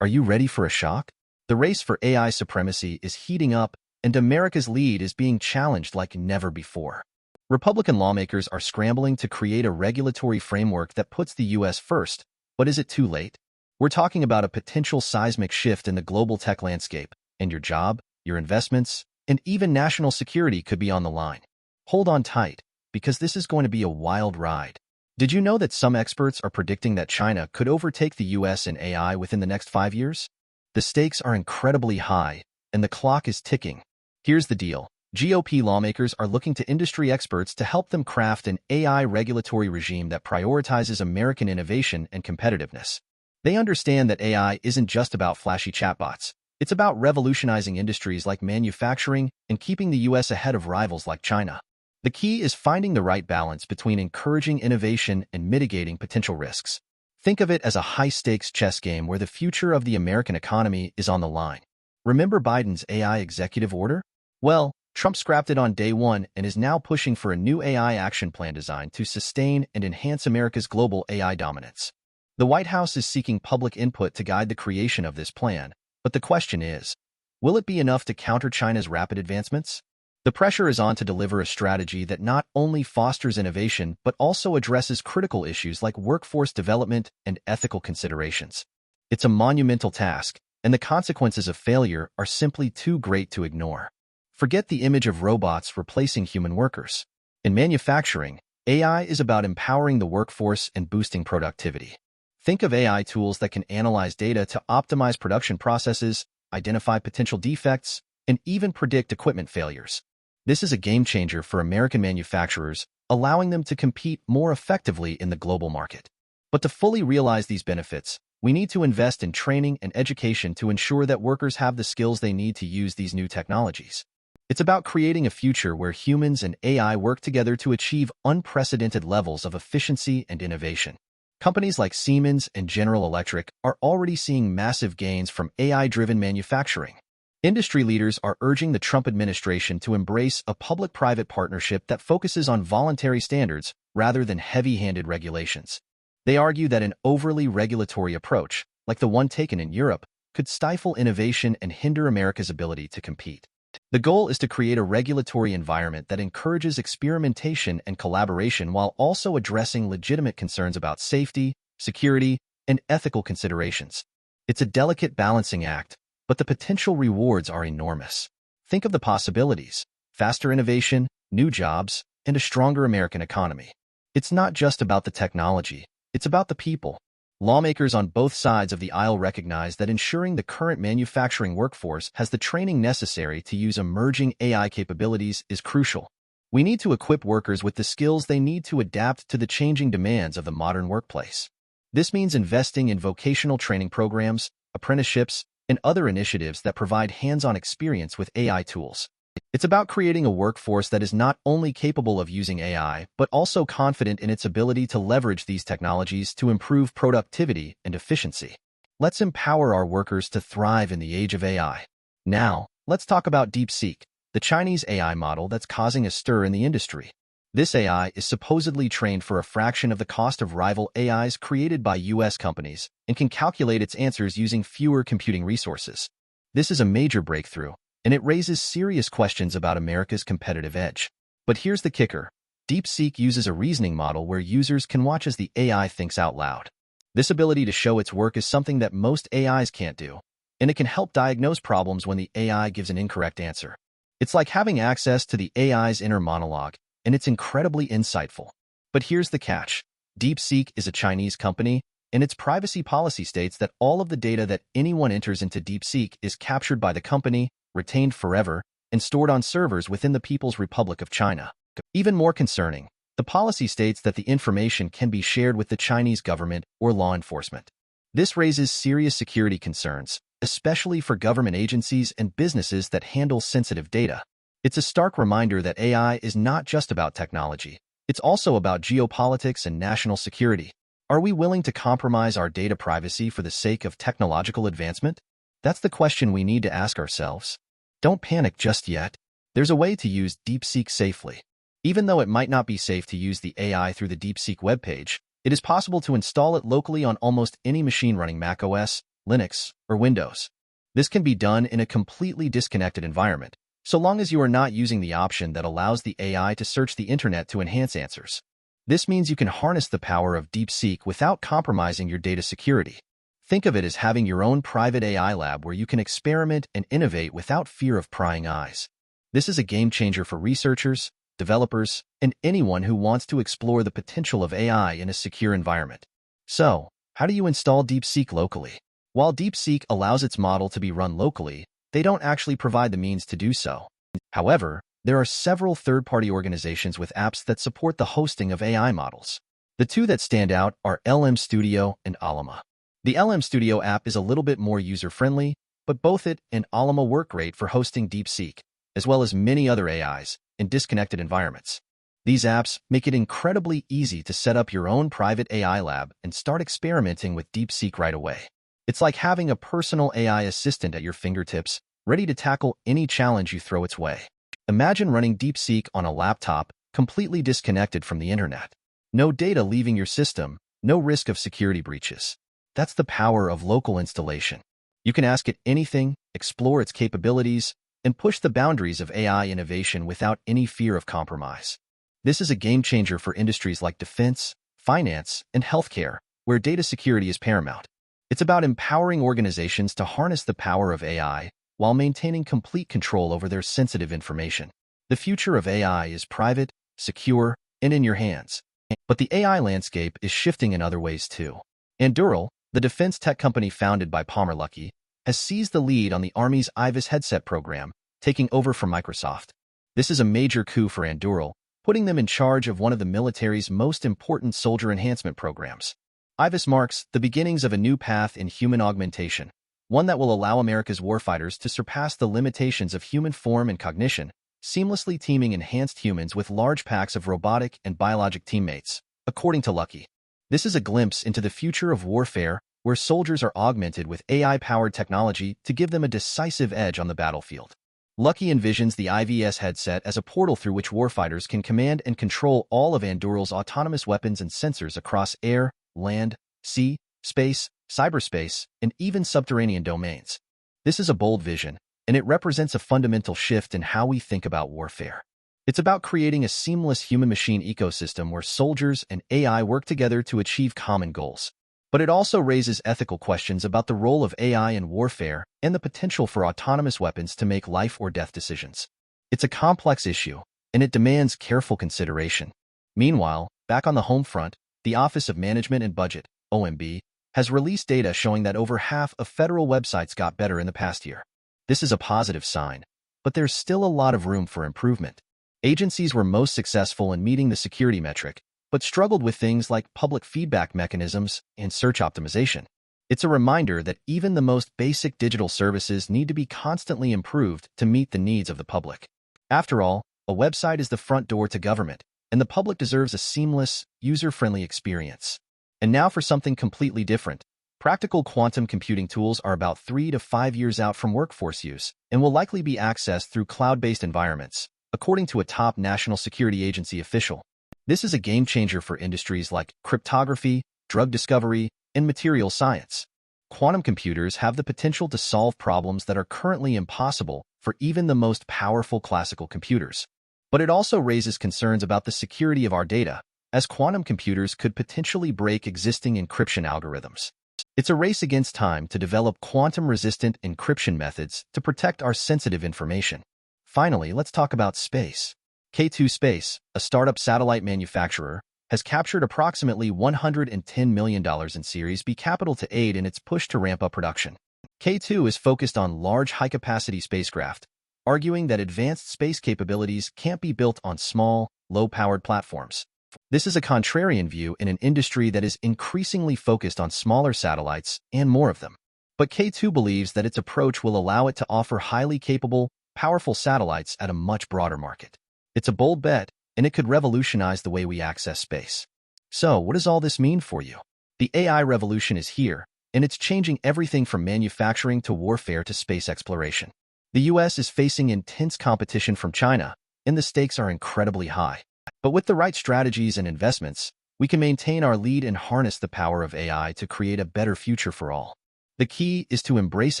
Are you ready for a shock? The race for AI supremacy is heating up, and America's lead is being challenged like never before. Republican lawmakers are scrambling to create a regulatory framework that puts the U.S. first, but is it too late? We're talking about a potential seismic shift in the global tech landscape, and your job, your investments, and even national security could be on the line. Hold on tight, because this is going to be a wild ride. Did you know that some experts are predicting that China could overtake the U.S. in AI within the next 5 years? The stakes are incredibly high, and the clock is ticking. Here's the deal. GOP lawmakers are looking to industry experts to help them craft an AI regulatory regime that prioritizes American innovation and competitiveness. They understand that AI isn't just about flashy chatbots. It's about revolutionizing industries like manufacturing and keeping the U.S. ahead of rivals like China. The key is finding the right balance between encouraging innovation and mitigating potential risks. Think of it as a high-stakes chess game where the future of the American economy is on the line. Remember Biden's AI executive order? Well, Trump scrapped it on day one and is now pushing for a new AI action plan designed to sustain and enhance America's global AI dominance. The White House is seeking public input to guide the creation of this plan, but the question is, will it be enough to counter China's rapid advancements? The pressure is on to deliver a strategy that not only fosters innovation but also addresses critical issues like workforce development and ethical considerations. It's a monumental task, and the consequences of failure are simply too great to ignore. Forget the image of robots replacing human workers. In manufacturing, AI is about empowering the workforce and boosting productivity. Think of AI tools that can analyze data to optimize production processes, identify potential defects, and even predict equipment failures. This is a game-changer for American manufacturers, allowing them to compete more effectively in the global market. But to fully realize these benefits, we need to invest in training and education to ensure that workers have the skills they need to use these new technologies. It's about creating a future where humans and AI work together to achieve unprecedented levels of efficiency and innovation. Companies like Siemens and General Electric are already seeing massive gains from AI-driven manufacturing. Industry leaders are urging the Trump administration to embrace a public-private partnership that focuses on voluntary standards rather than heavy-handed regulations. They argue that an overly regulatory approach, like the one taken in Europe, could stifle innovation and hinder America's ability to compete. The goal is to create a regulatory environment that encourages experimentation and collaboration while also addressing legitimate concerns about safety, security, and ethical considerations. It's a delicate balancing act, but the potential rewards are enormous. Think of the possibilities: faster innovation, new jobs, and a stronger American economy. It's not just about the technology, it's about the people. Lawmakers on both sides of the aisle recognize that ensuring the current manufacturing workforce has the training necessary to use emerging AI capabilities is crucial. We need to equip workers with the skills they need to adapt to the changing demands of the modern workplace. This means investing in vocational training programs, apprenticeships, and other initiatives that provide hands-on experience with AI tools. It's about creating a workforce that is not only capable of using AI, but also confident in its ability to leverage these technologies to improve productivity and efficiency. Let's empower our workers to thrive in the age of AI. Now, let's talk about DeepSeek, the Chinese AI model that's causing a stir in the industry. This AI is supposedly trained for a fraction of the cost of rival AIs created by U.S. companies and can calculate its answers using fewer computing resources. This is a major breakthrough, and it raises serious questions about America's competitive edge. But here's the kicker. DeepSeek uses a reasoning model where users can watch as the AI thinks out loud. This ability to show its work is something that most AIs can't do, and it can help diagnose problems when the AI gives an incorrect answer. It's like having access to the AI's inner monologue, and it's incredibly insightful. But here's the catch. DeepSeek is a Chinese company, and its privacy policy states that all of the data that anyone enters into DeepSeek is captured by the company, retained forever, and stored on servers within the People's Republic of China. Even more concerning, the policy states that the information can be shared with the Chinese government or law enforcement. This raises serious security concerns, especially for government agencies and businesses that handle sensitive data. It's a stark reminder that AI is not just about technology. It's also about geopolitics and national security. Are we willing to compromise our data privacy for the sake of technological advancement? That's the question we need to ask ourselves. Don't panic just yet. There's a way to use DeepSeek safely. Even though it might not be safe to use the AI through the DeepSeek webpage, it is possible to install it locally on almost any machine running macOS, Linux, or Windows. This can be done in a completely disconnected environment, so long as you are not using the option that allows the AI to search the internet to enhance answers. This means you can harness the power of DeepSeek without compromising your data security. Think of it as having your own private AI lab where you can experiment and innovate without fear of prying eyes. This is a game changer for researchers, developers, and anyone who wants to explore the potential of AI in a secure environment. So, how do you install DeepSeek locally? While DeepSeek allows its model to be run locally, they don't actually provide the means to do so. However, there are several third-party organizations with apps that support the hosting of AI models. The two that stand out are LM Studio and Alima. The LM Studio app is a little bit more user-friendly, but both it and Alima work great for hosting DeepSeek, as well as many other AIs, in disconnected environments. These apps make it incredibly easy to set up your own private AI lab and start experimenting with DeepSeek right away. It's like having a personal AI assistant at your fingertips, ready to tackle any challenge you throw its way. Imagine running DeepSeek on a laptop, completely disconnected from the internet. No data leaving your system, no risk of security breaches. That's the power of local installation. You can ask it anything, explore its capabilities, and push the boundaries of AI innovation without any fear of compromise. This is a game changer for industries like defense, finance, and healthcare, where data security is paramount. It's about empowering organizations to harness the power of AI while maintaining complete control over their sensitive information. The future of AI is private, secure, and in your hands. But the AI landscape is shifting in other ways too. Anduril, the defense tech company founded by Palmer Luckey, has seized the lead on the Army's IVAS headset program, taking over from Microsoft. This is a major coup for Anduril, putting them in charge of one of the military's most important soldier enhancement programs. IVAS marks the beginnings of a new path in human augmentation, one that will allow America's warfighters to surpass the limitations of human form and cognition, seamlessly teaming enhanced humans with large packs of robotic and biologic teammates, according to Luckey. This is a glimpse into the future of warfare, where soldiers are augmented with AI-powered technology to give them a decisive edge on the battlefield. Luckey envisions the IVS headset as a portal through which warfighters can command and control all of Anduril's autonomous weapons and sensors across air, land, sea, space, cyberspace, and even subterranean domains. This is a bold vision, and it represents a fundamental shift in how we think about warfare. It's about creating a seamless human-machine ecosystem where soldiers and AI work together to achieve common goals. But it also raises ethical questions about the role of AI in warfare and the potential for autonomous weapons to make life-or-death decisions. It's a complex issue, and it demands careful consideration. Meanwhile, back on the home front, the Office of Management and Budget, OMB, has released data showing that over half of federal websites got better in the past year. This is a positive sign, but there's still a lot of room for improvement. Agencies were most successful in meeting the security metric, but struggled with things like public feedback mechanisms and search optimization. It's a reminder that even the most basic digital services need to be constantly improved to meet the needs of the public. After all, a website is the front door to government, and the public deserves a seamless, user-friendly experience. And now for something completely different. Practical quantum computing tools are about 3 to 5 years out from workforce use and will likely be accessed through cloud-based environments, according to a top national security agency official. This is a game-changer for industries like cryptography, drug discovery, and material science. Quantum computers have the potential to solve problems that are currently impossible for even the most powerful classical computers. But it also raises concerns about the security of our data, as quantum computers could potentially break existing encryption algorithms. It's a race against time to develop quantum-resistant encryption methods to protect our sensitive information. Finally, let's talk about space. K2 Space, a startup satellite manufacturer, has captured approximately $110 million in Series B capital to aid in its push to ramp up production. K2 is focused on large high-capacity spacecraft, arguing that advanced space capabilities can't be built on small, low-powered platforms. This is a contrarian view in an industry that is increasingly focused on smaller satellites and more of them. But K2 believes that its approach will allow it to offer highly capable, powerful satellites at a much broader market. It's a bold bet, and it could revolutionize the way we access space. So, what does all this mean for you? The AI revolution is here, and it's changing everything from manufacturing to warfare to space exploration. The US is facing intense competition from China, and the stakes are incredibly high. But with the right strategies and investments, we can maintain our lead and harness the power of AI to create a better future for all. The key is to embrace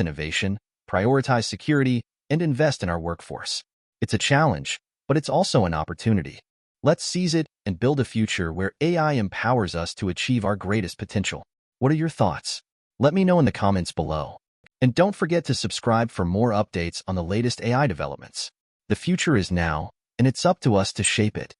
innovation, prioritize security, and invest in our workforce. It's a challenge, but it's also an opportunity. Let's seize it and build a future where AI empowers us to achieve our greatest potential. What are your thoughts? Let me know in the comments below. And don't forget to subscribe for more updates on the latest AI developments. The future is now, and it's up to us to shape it.